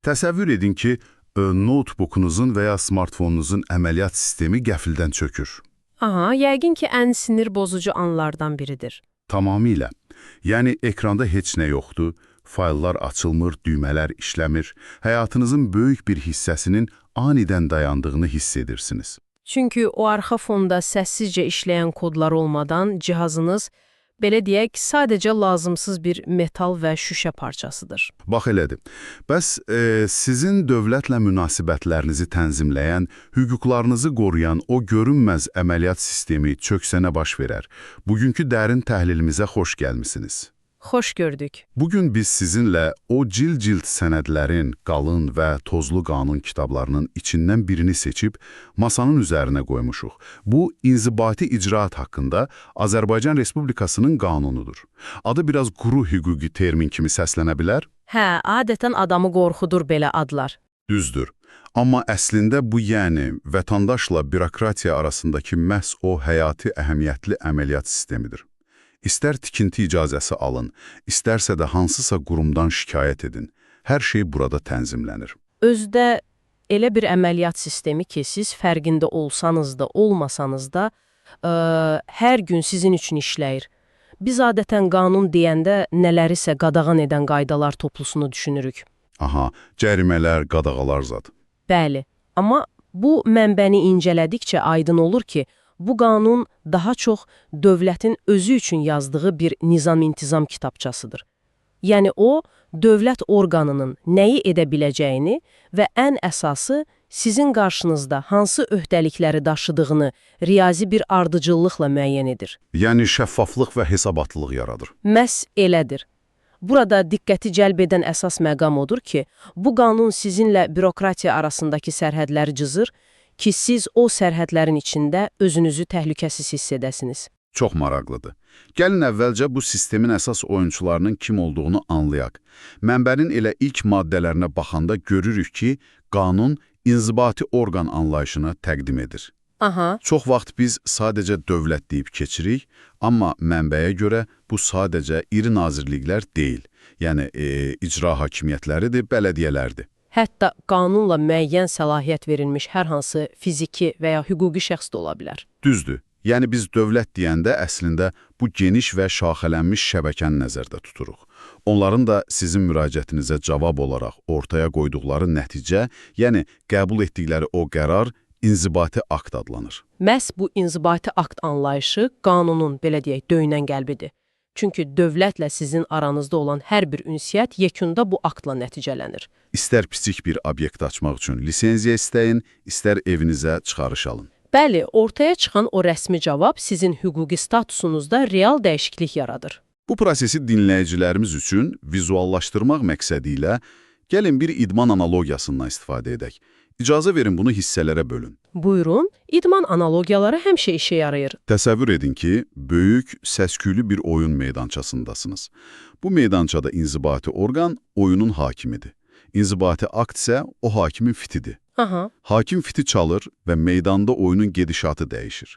Təsəvvür edin ki, notebookunuzun və ya smartfonunuzun əməliyyat sistemi qəfildən çökür. Aha, yəqin ki, ən sinir bozucu anlardan biridir. Tamamilə. Yəni, ekranda heç nə yoxdur, fayllar açılmır, düymələr işləmir, həyatınızın böyük bir hissəsinin anidən dayandığını hiss edirsiniz. Çünki o arxa fonda səssizcə işləyən kodlar olmadan cihazınız, belə deyək, sadəcə lazımsız bir metal və şüşə parçasıdır. Bax elədir. Bəs sizin dövlətlə münasibətlərinizi tənzimləyən, hüquqlarınızı qoruyan o görünməz əməliyyat sistemi çöksə nə baş verər? Bugünkü dərin təhlilimizə xoş gəlmisiniz. Xoş gördük. Bugün biz sizinlə o cild sənədlərin, qalın və tozlu qanun kitablarının içindən birini seçib masanın üzərinə qoymuşuq. Bu, inzibati icraat haqqında Azərbaycan Respublikasının qanunudur. Adı biraz quru hüquqi termin kimi səslənə bilər. Hə, adətən adamı qorxudur belə adlar. Düzdür. Amma əslində bu yəni vətəndaşla bürokratiya arasındakı məhz o həyati əhəmiyyətli əməliyyat sistemidir. İstər tikinti icazəsi alın, istərsə də hansısa qurumdan şikayət edin. Hər şey burada tənzimlənir. Özdə elə bir əməliyyat sistemi ki, siz fərqində olsanız da, olmasanız da, hər gün sizin üçün işləyir. Biz adətən qanun deyəndə nələrisə qadağan edən qaydalar toplusunu düşünürük. Aha, cərimələr, qadağalar zad. Bəli, amma bu mənbəni incələdikcə aydın olur ki, bu qanun daha çox dövlətin özü üçün yazdığı bir nizam-intizam kitabçasıdır. Yəni o, dövlət orqanının nəyi edə biləcəyini və ən əsası sizin qarşınızda hansı öhdəlikləri daşıdığını riyazi bir ardıcıllıqla müəyyən edir. Yəni şəffaflıq və hesabatlılıq yaradır. Məhz elədir. Burada diqqəti cəlb edən əsas məqam odur ki, bu qanun sizinlə bürokratiya arasındakı sərhədləri cızır ki, siz o sərhədlərin içində özünüzü təhlükəsiz hiss edəsiniz. Çox maraqlıdır. Gəlin əvvəlcə bu sistemin əsas oyunçularının kim olduğunu anlayaq. Mənbənin elə ilk maddələrinə baxanda görürük ki, qanun inzibati orqan anlayışını təqdim edir. Aha. Çox vaxt biz sadəcə dövlət deyib keçirik, amma mənbəyə görə bu sadəcə iri nazirliklər deyil. Yəni, icra hakimiyyətləridir, bələdiyyələrdir. Hətta qanunla müəyyən səlahiyyət verilmiş hər hansı fiziki və ya hüquqi şəxs də ola bilər. Düzdür. Yəni biz dövlət deyəndə əslində bu geniş və şaxələnmiş şəbəkəni nəzərdə tuturuq. Onların da sizin müraciətinizə cavab olaraq ortaya qoyduqları nəticə, yəni qəbul etdikləri o qərar inzibati akt adlanır. Məhz bu inzibati akt anlayışı qanunun, belə deyək, döyünən qəlbidir. Çünki dövlətlə sizin aranızda olan hər bir ünsiyyət yekunda bu aktla nəticələnir. İstər kiçik bir obyekt açmaq üçün lisenziya istəyin, istər evinizə çıxarış alın. Bəli, ortaya çıxan o rəsmi cavab sizin hüquqi statusunuzda real dəyişiklik yaradır. Bu prosesi dinləyicilərimiz üçün vizuallaşdırmaq məqsədi ilə gəlin bir idman analogiyasından istifadə edək. İcazə verin bunu hissələrə bölün. Buyurun, idman analogiyaları həmişə işə yarayır. Təsəvvür edin ki, böyük, səsküylü bir oyun meydançasındasınız. Bu meydançada inzibati orqan oyunun hakimidir. İnzibati akt isə o hakimin fitidir. Aha. Hakim fiti çalır və meydanda oyunun gedişatı dəyişir.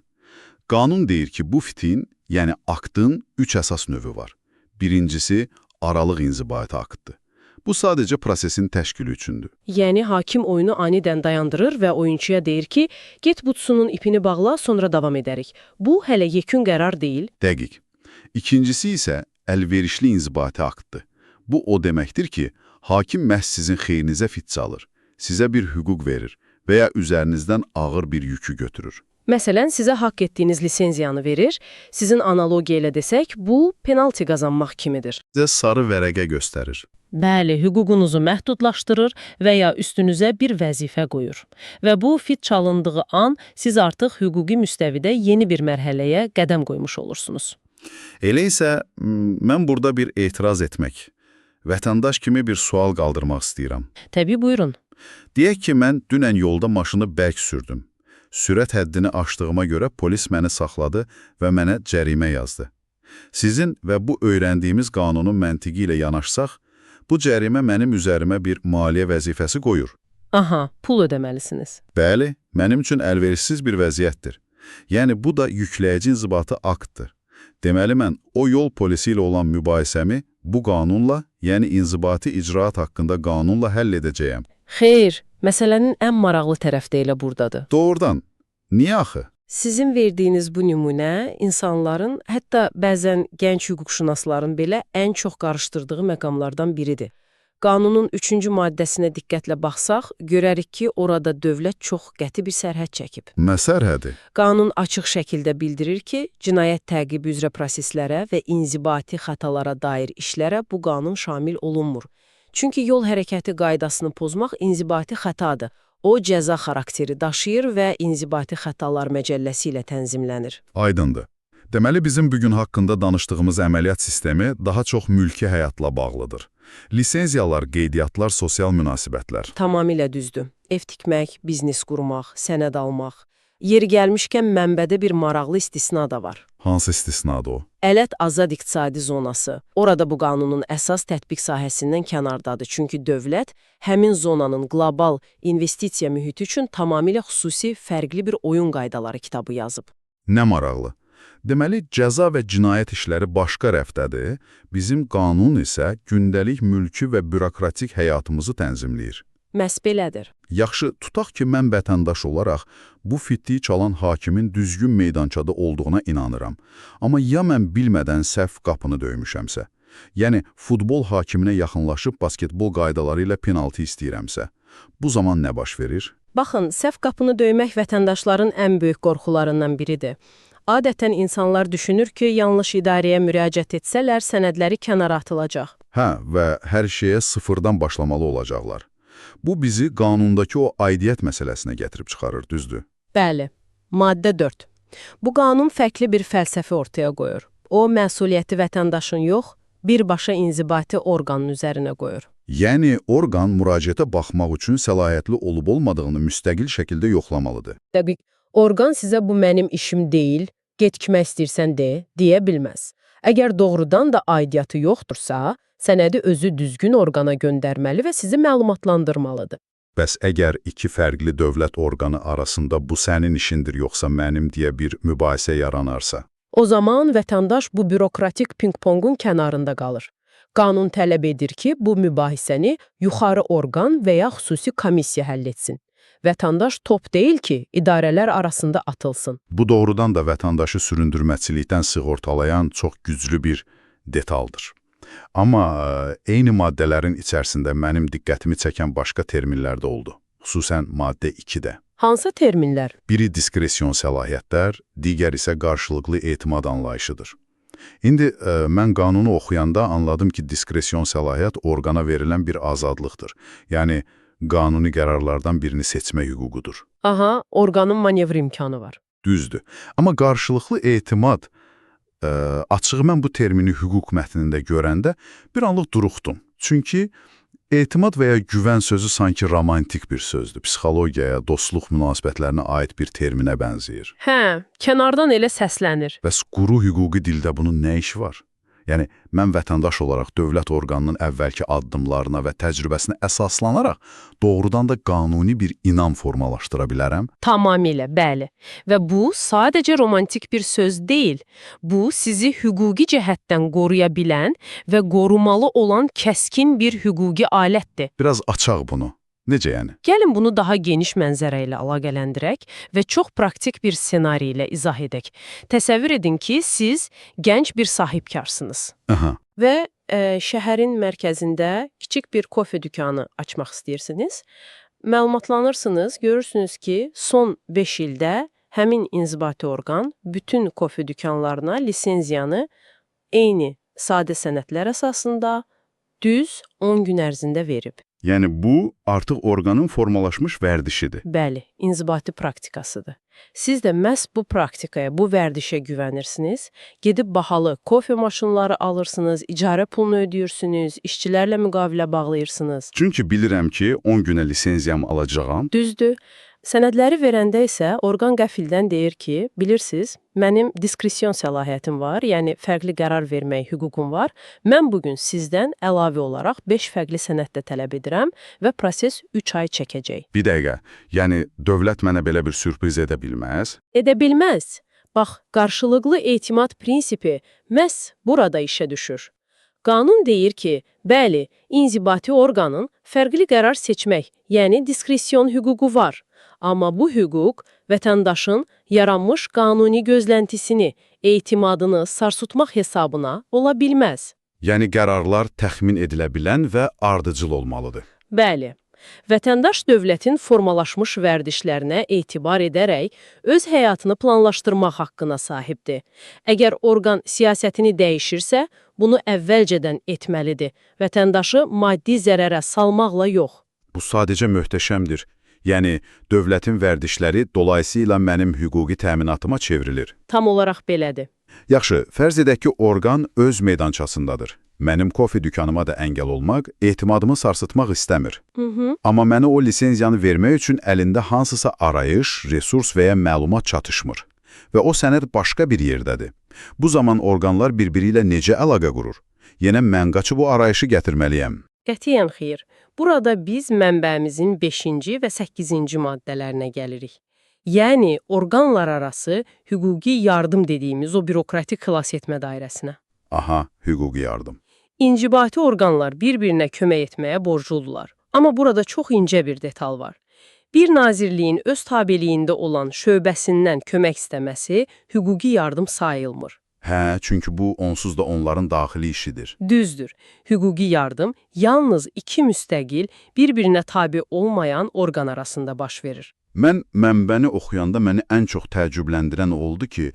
Qanun deyir ki, bu fitin, yəni aktın 3 əsas növü var. Birincisi, aralıq inzibati aktdır. Bu sadəcə prosesin təşkili üçündür. Yəni hakim oyunu anidən dayandırır və oyunçuya deyir ki, get butsunun ipini bağla, sonra davam edərik. Bu hələ yekun qərar deyil. Dəqiq. İkincisi isə əlverişli inzibati aktdır. Bu o deməkdir ki, hakim məhz sizin xeyrinizə fit çalır, sizə bir hüquq verir və ya üzərinizdən ağır bir yükü götürür. Məsələn, sizə haqq etdiyiniz lisenziyanı verir, sizin analogiya ilə desək, bu penalti qazanmaq kimidir. Sizə sarı vərəqə göstərir. Bəli, hüququnuzu məhdudlaşdırır və ya üstünüzə bir vəzifə qoyur. Və bu fit çalındığı an siz artıq hüquqi müstəvidə yeni bir mərhələyə qədəm qoymuş olursunuz. Elə isə mən burada bir etiraz etmək, vətəndaş kimi bir sual qaldırmaq istəyirəm. Təbii, buyurun. Deyək ki, mən dünən yolda maşını bərk sürdüm. Sürət həddini aşdığıma görə polis məni saxladı və mənə cərimə yazdı. Sizin və bu öyrəndiyimiz qanunun məntiqi ilə yanaşsaq, bu cərimə mənim üzərimə bir maliyyə vəzifəsi qoyur. Aha, pul ödəməlisiniz. Bəli, mənim üçün əlverişsiz bir vəziyyətdir. Yəni, bu da yükləyici inzibati aktdır. Deməli, mən o yol polisi ilə olan mübahisəmi bu qanunla, Yəni inzibati icraat haqqında qanunla həll edəcəyəm. Xeyr, məsələnin ən maraqlı tərəfi də elə burdadır. Doğrudan, niyə axı? Sizin verdiyiniz bu nümunə insanların, hətta bəzən gənc hüquqşünasların belə ən çox qarışdırdığı məqamlardan biridir. Qanunun 3-cü maddəsinə diqqətlə baxsaq, görərik ki, orada dövlət çox qəti bir sərhəd çəkib. Nə sərhədi? Qanun açıq şəkildə bildirir ki, cinayət təqibi üzrə proseslərə və inzibati xətalara dair işlərə bu qanun şamil olunmur. Çünki yol hərəkəti qaydasını pozmaq inzibati xətadır. O, cəza xarakteri daşıyır və inzibati xətalar məcəlləsi ilə tənzimlənir. Aydındır. Deməli, bizim bugün haqqında danışdığımız əməliyyat sistemi daha çox mülki həyatla bağlıdır. Lisenziyalar, qeydiyyatlar, sosial münasibətlər. Tamamilə düzdür. Ev tikmək, biznes qurmaq, sənəd almaq. Yeri gəlmişkən mənbədə bir maraqlı istisna da var. Hansı istisnadır o? Ələt azad iqtisadi zonası. Orada bu qanunun əsas tətbiq sahəsindən kənardadır. Çünki dövlət həmin zonanın qlobal investisiya mühiti üçün tamamilə xüsusi, fərqli bir oyun qaydaları kitabı yazıb. Nə maraqlı. Deməli, cəza və cinayət işləri başqa rəfdədir, bizim qanun isə gündəlik mülki və bürokratik həyatımızı tənzimləyir. Məhz belədir. Yaxşı, tutaq ki, mən vətəndaş olaraq bu fitliyi çalan hakimin düzgün meydançada olduğuna inanıram. Amma ya mən bilmədən səhv qapını döymüşəmsə, yəni futbol hakiminə yaxınlaşıb basketbol qaydaları ilə penaltı istəyirəmsə, bu zaman nə baş verir? Baxın, səhv qapını döymək vətəndaşların ən böyük qorxularından biridir. Adətən insanlar düşünür ki, yanlış idarəyə müraciət etsələr, sənədləri kənara atılacaq. Hə, və hər şeyə sıfırdan başlamalı olacaqlar. Bu bizi qanundakı o aidiyyət məsələsinə gətirib çıxarır, düzdür? Bəli. Maddə 4. Bu qanun fərqli bir fəlsəfi ortaya qoyur. O, məsuliyyəti vətəndaşın yox, birbaşa inzibati orqanın üzərinə qoyur. Yəni, orqan müraciətə baxmaq üçün səlahiyyətli olub-olmadığını müstəqil şəkildə yoxlamalıdır. Dəqiq, orqan sizə bu mənim işim deyil, get kimə istəyirsən deyə bilməz. Əgər doğrudan da aidiyyatı yoxdursa, sənədi özü düzgün orqana göndərməli və sizi məlumatlandırmalıdır. Bəs əgər iki fərqli dövlət orqanı arasında bu sənin işindir yoxsa mənim deyə bir mübahisə yaranarsa? O zaman vətəndaş bu bürokratik ping-pongun kənarında qalır. Qanun tələb edir ki, bu mübahisəni yuxarı orqan və ya xüsusi komissiya həll etsin. Vətəndaş top deyil ki, idarələr arasında atılsın. Bu doğrudan da vətəndaşı süründürməçilikdən sığortalayan çox güclü bir detaldır. Amma eyni maddələrin içərisində mənim diqqətimi çəkən başqa terminlər də oldu. Xüsusən maddə 2-də. Hansı terminlər? Biri diskresyon səlahiyyətlər, digər isə qarşılıqlı etimad anlayışıdır. İndi mən qanunu oxuyanda anladım ki, diskresyon səlahiyyət orqana verilən bir azadlıqdır. Yəni, qanuni qərarlardan birini seçmə hüququdur. Aha, orqanın manevr imkanı var. Düzdür. Amma qarşılıqlı etimad, açığı mən bu termini hüquq mətnində görəndə bir anlıq duruxdum. Çünki etimad və ya güvən sözü sanki romantik bir sözdür. Psixologiyaya, dostluq münasibətlərinə aid bir terminə bənzəyir. Hə, kənardan elə səslənir. Bəs quru hüquqi dildə bunun nə işi var? Yəni, mən vətəndaş olaraq dövlət orqanının əvvəlki addımlarına və təcrübəsinə əsaslanaraq doğrudan da qanuni bir inam formalaşdıra bilərəm. Tamamilə, bəli. Və bu sadəcə romantik bir söz deyil. Bu, sizi hüquqi cəhətdən qoruya bilən və qorumalı olan kəskin bir hüquqi alətdir. Biraz açaq bunu. Necə yəni? Gəlin bunu daha geniş mənzərə ilə əlaqələndirək və çox praktik bir ssenari ilə izah edək. Təsəvvür edin ki, siz gənc bir sahibkarsınız. Aha. Və şəhərin mərkəzində kiçik bir kofe dükanı açmaq istəyirsiniz. Məlumatlanırsınız, görürsünüz ki, son 5 ildə həmin inzibati orqan bütün kofe dükanlarına lisenziyanı eyni sadə sənədlər əsasında düz 10 gün ərzində verib. Yəni bu artıq orqanın formalaşmış vərdişidir. Bəli, inzibati praktikasıdır. Siz də məhz bu praktikaya, bu vərdişə güvənirsiniz, gedib bahalı kofe maşınları alırsınız, icarə pulunu ödəyirsiniz, işçilərlə müqavilə bağlayırsınız. Çünki bilirəm ki, 10 günə lisenziyamı alacağam. Düzdür. Sənədləri verəndə isə orqan qəfildən deyir ki, bilirsiniz, mənim diskresyon səlahiyyətim var, yəni fərqli qərar vermək hüququm var. Mən bugün sizdən əlavə olaraq 5 fərqli sənəd də tələb edirəm və proses 3 ay çəkəcək. Bir dəqiqə, yəni dövlət mənə belə bir sürpriz edə bilməz? Edə bilməz. Bax, qarşılıqlı etimad prinsipi məhz burada işə düşür. Qanun deyir ki, bəli, inzibati orqanın fərqli qərar seçmək, yəni diskresyon hüququ var. Amma bu hüquq vətəndaşın yaranmış qanuni gözləntisini, etimadını sarsıtmaq hesabına ola bilməz. Yəni qərarlar təxmin edilə bilən və ardıcıl olmalıdır. Bəli, vətəndaş dövlətin formalaşmış vərdişlərinə etibar edərək öz həyatını planlaşdırmaq haqqına sahibdir. Əgər orqan siyasətini dəyişirsə, bunu əvvəlcədən etməlidir. Vətəndaşı maddi zərərə salmaqla yox. Bu sadəcə möhtəşəmdir. Yəni, dövlətin vərdişləri dolayısıyla mənim hüquqi təminatıma çevrilir. Tam olaraq belədir. Yaxşı, fərz edək ki, orqan öz meydançasındadır. Mənim kofe dükanıma da əngəl olmaq, etimadımı sarsıtmaq istəmir. Amma mənə o lisenziyanı vermək üçün əlində hansısa arayış, resurs və ya məlumat çatışmır. Və o sənəd başqa bir yerdədir. Bu zaman orqanlar bir-biri ilə necə əlaqə qurur? Yenə mən qaçıb o arayışı gətirməliyəm. Qətiyyən xeyr. Burada biz mənbəmizin 5-ci və 8-ci maddələrinə gəlirik. Yəni, orqanlar arası hüquqi yardım dediyimiz o bürokratik xilasetmə dairəsinə. Aha, hüquqi yardım. İncibati orqanlar bir-birinə kömək etməyə borcludular. Amma burada çox incə bir detal var. Bir nazirliyin öz tabeliyində olan şöbəsindən kömək istəməsi hüquqi yardım sayılmır. Hə, çünki bu onsuz da onların daxili işidir. Düzdür. Hüquqi yardım yalnız iki müstəqil, bir-birinə tabe olmayan orqan arasında baş verir. Mən mənbəni oxuyanda məni ən çox təəccübləndirən oldu ki,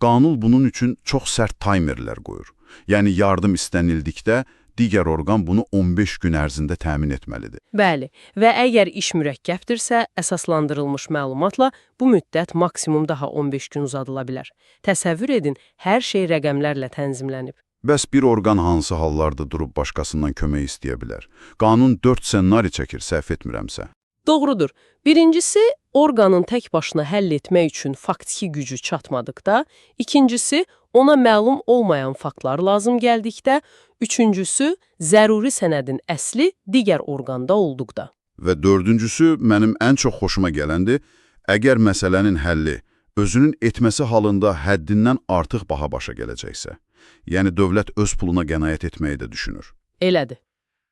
qanun bunun üçün çox sərt taymerlər qoyur. Yəni, yardım istənildikdə digər orqan bunu 15 gün ərzində təmin etməlidir. Bəli, və əgər iş mürəkkəbdirsə, əsaslandırılmış məlumatla bu müddət maksimum daha 15 gün uzadıla bilər. Təsəvvür edin, hər şey rəqəmlərlə tənzimlənib. Bəs bir orqan hansı hallarda durub başqasından kömək istəyə bilər? Qanun 4 ssenari çəkir, səhv etmirəmsə. Doğrudur. Birincisi, orqanın tək başına həll etmək üçün faktiki gücü çatmadıqda, ikincisi, ona məlum olmayan faktlar lazım gəldikdə, üçüncüsü, zəruri sənədin əsli digər orqanda olduqda. Və dördüncüsü, mənim ən çox xoşuma gələndir, əgər məsələnin həlli özünün etməsi halında həddindən artıq baha başa gələcəksə, yəni dövlət öz puluna qənaət etməyi də düşünür. Elədir.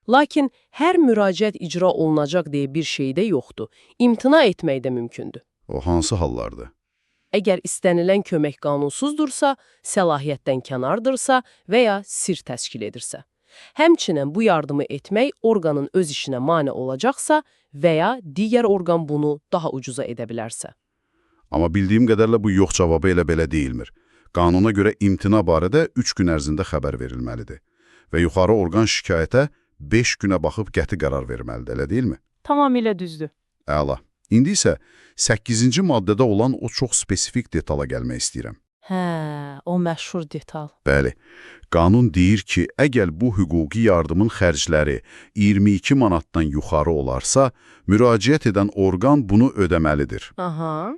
Lakin hər müraciət icra olunacaq deyə bir şey də yoxdur. İmtina etmək də mümkündür. O hansı hallardır? Əgər istənilən kömək qanunsuzdur,sa, səlahiyyətdən kənardırsa və ya sir təşkil edirsə. Həmçinin bu yardımı etmək orqanın öz işinə mane olacaqsa və ya digər orqan bunu daha ucuza edə bilərsə. Amma bildiyim qədərlə bu yox cavabı elə belə deyilmir. Qanuna görə imtina barədə 3 gün ərzində xəbər verilməlidir. Və yuxarı orqan şikayətə 5 günə baxıb qəti qərar verməlidir, elə deyilmi? Tamamilə düzdür. Əla. İndi isə 8-ci maddədə olan o çox spesifik detala gəlmək istəyirəm. Hə, o məşhur detal. Bəli, qanun deyir ki, əgər bu hüquqi yardımın xərcləri 22 manatdan yuxarı olarsa, müraciət edən orqan bunu ödəməlidir. Aha.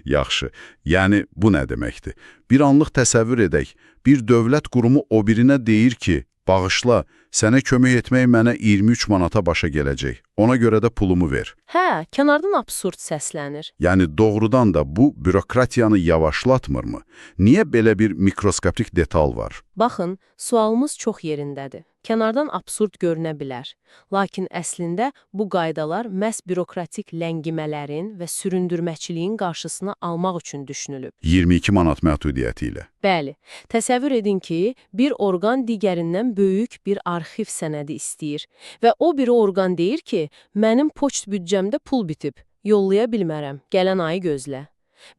Yaxşı, yəni bu nə deməkdir? Bir anlıq təsəvvür edək, bir dövlət qurumu o birinə deyir ki, bağışla, sənə kömək etmək mənə 23 manata başa gələcək, ona görə də pulumu ver. Hə, kənardan absurd səslənir. Yəni doğrudan da bu bürokratiyanı yavaşlatmırmı? Niyə belə bir mikroskopik detal var? Baxın, sualımız çox yerindədir. Kənardan absurd görünə bilər. Lakin əslində bu qaydalar məhz bürokratik ləngimələrin və süründürməçiliyin qarşısını almaq üçün düşünülüb. 22 manat məhdudiyyəti ilə. Bəli, təsəvvür edin ki, bir orqan digərindən böyük bir arxiv sənədi istəyir və o biri orqan deyir ki, mənim poçt büdcəmdə pul bitib, yollaya bilmərəm, gələn ayı gözlə.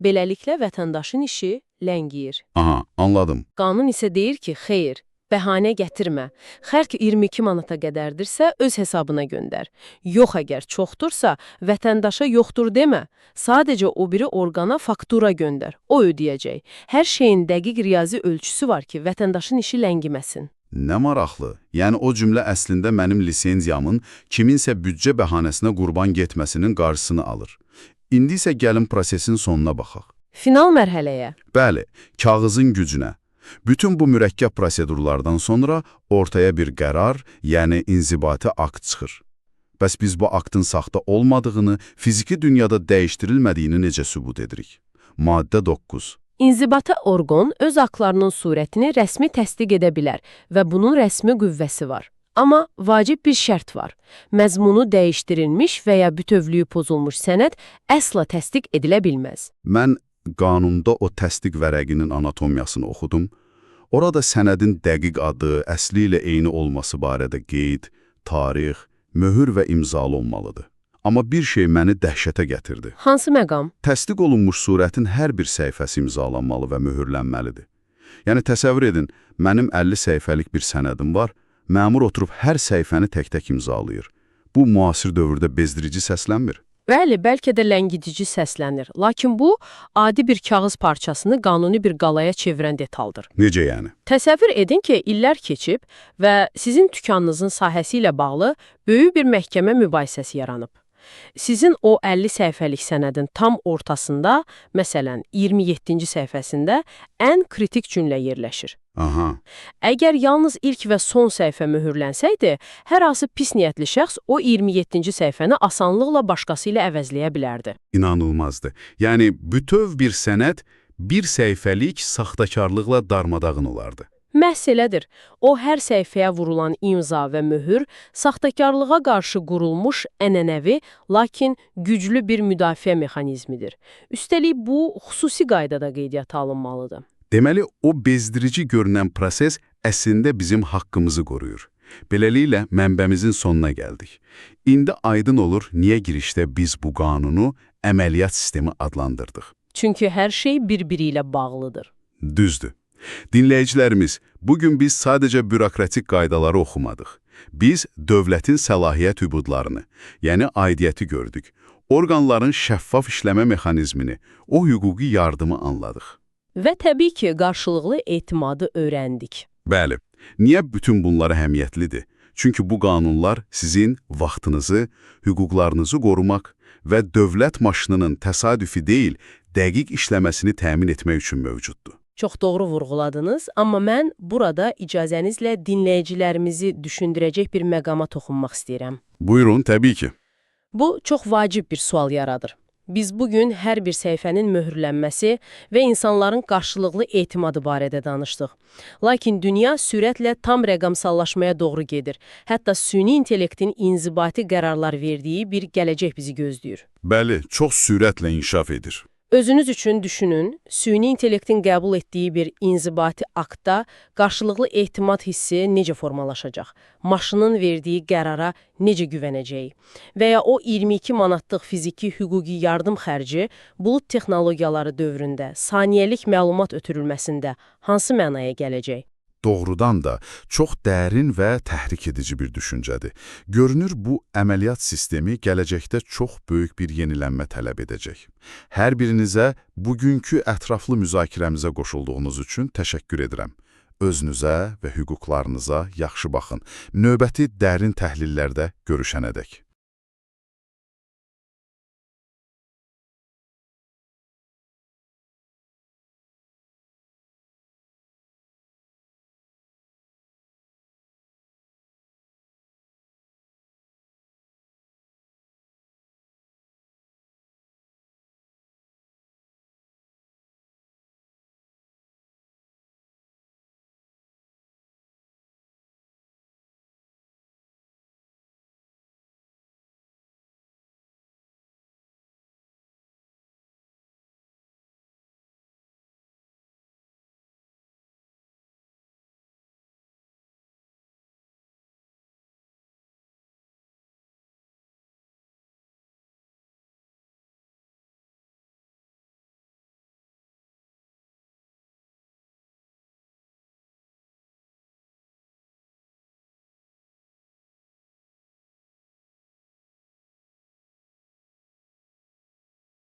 Beləliklə vətəndaşın işi ləngiyir. Aha, anladım. Qanun isə deyir ki, xeyr, bəhanə gətirmə. Xərc 22 manata qədərdirsə, öz hesabına göndər. Yox əgər çoxdursa, vətəndaşa yoxdur demə. Sadəcə o biri orqana faktura göndər. O ödəyəcək. Hər şeyin dəqiq riyazi ölçüsü var ki, vətəndaşın işi ləngiməsin. Nə maraqlı. Yəni o cümlə əslində mənim lisenziyamın kiminsə büdcə bəhanəsinə qurban getməsinin qarşısını alır. İndi isə gəlin prosesin sonuna baxaq. Final mərhələyə. Bəli, kağızın gücünə. Bütün bu mürəkkəb prosedurlardan sonra ortaya bir qərar, yəni inzibati akt çıxır. Bəs biz bu aktın saxta olmadığını, fiziki dünyada dəyişdirilmədiyini necə sübut edirik? Maddə 9. İnzibati orqan öz aktlarının surətini rəsmi təsdiq edə bilər və bunun rəsmi qüvvəsi var. Amma vacib bir şərt var. Məzmunu dəyişdirilmiş və ya bütövlüyü pozulmuş sənəd əsla təsdiq edilə bilməz. Mən qanunda o təsdiq vərəqinin anatomiyasını oxudum. Orada sənədin dəqiq adı, əsli ilə eyni olması barədə qeyd, tarix, möhür və imzalı olmalıdır. Amma bir şey məni dəhşətə gətirdi. Hansı məqam? Təsdiq olunmuş surətin hər bir səhifəsi imzalanmalı və möhürlənməlidir. Yəni təsəvvür edin, mənim 50 səhifəlik bir sənədim var, məmur oturub hər səhifəni tək-tək imzalayır. Bu, müasir dövrdə bezdirici səslənmir. Bəli, bəlkə də ləngidici səslənir. Lakin bu, adi bir kağız parçasını qanuni bir qalaya çevirən detaldır. Necə yəni? Təsəvvür edin ki, illər keçib və sizin dükanınızın sahəsi ilə bağlı böyük bir məhkəmə mübahisəsi yaranıb. Sizin o 50 səhifəlik sənədin tam ortasında, məsələn, 27-ci səhifəsində ən kritik cümlə yerləşir. Aha, Əgər yalnız ilk və son səhifə möhürlənsəydi, hər hansı pis niyyətli şəxs o 27-ci səhifəni asanlıqla başqası ilə əvəzləyə bilərdi. inanılmazdı. Yəni, bütöv bir sənəd bir səhifəlik saxtakarlıqla darmadağın olardı. Məhz elədir. O, hər səhifəyə vurulan imza və möhür saxtakarlığa qarşı qurulmuş ənənəvi, lakin güclü bir müdafiə mexanizmidir. Üstəlik, bu, xüsusi qaydada qeydiyyata alınmalıdır. Deməli, o bezdirici görünən proses əslində bizim haqqımızı qoruyur. Beləliklə, mənbəmizin sonuna gəldik. İndi aydın olur, niyə girişdə biz bu qanunu əməliyyat sistemi adlandırdıq. Çünki hər şey bir-biri ilə bağlıdır. Düzdür. Dinləyicilərimiz, bugün biz sadəcə bürokratik qaydaları oxumadıq. Biz dövlətin səlahiyyət hüdudlarını, yəni aidiyyəti gördük. Orqanların şəffaf işləmə mexanizmini, o hüquqi yardımı anladıq. Və təbii ki, qarşılıqlı etimadı öyrəndik. Bəli, niyə bütün bunlar əhəmiyyətlidir? Çünki bu qanunlar sizin vaxtınızı, hüquqlarınızı qorumaq və dövlət maşınının təsadüfi deyil, dəqiq işləməsini təmin etmək üçün mövcuddur. Çox doğru vurğuladınız, amma mən burada icazənizlə dinləyicilərimizi düşündürəcək bir məqama toxunmaq istəyirəm. Buyurun, təbii ki. Bu, çox vacib bir sual yaradır. Biz bugün hər bir səhifənin möhürlənməsi və insanların qarşılıqlı etimadı barədə danışdıq. Lakin dünya sürətlə tam rəqəmsallaşmaya doğru gedir. Hətta süni intellektin inzibati qərarlar verdiyi bir gələcək bizi gözləyir. Bəli, çox sürətlə inkişaf edir. Özünüz üçün düşünün, süni intellektin qəbul etdiyi bir inzibati aktda qarşılıqlı etimad hissi necə formalaşacaq? Maşının verdiyi qərara necə güvənəcək? Və ya o 22 manatlıq fiziki hüquqi yardım xərci bulut texnologiyaları dövründə saniyəlik məlumat ötürülməsində hansı mənaya gələcək? Doğrudan da çox dərin və təhrik edici bir düşüncədir. Görünür, bu əməliyyat sistemi gələcəkdə çox böyük bir yenilənmə tələb edəcək. Hər birinizə bugünkü ətraflı müzakirəmizə qoşulduğunuz üçün təşəkkür edirəm. Özünüzə və hüquqlarınıza yaxşı baxın. Növbəti dərin təhlillərdə görüşənədək.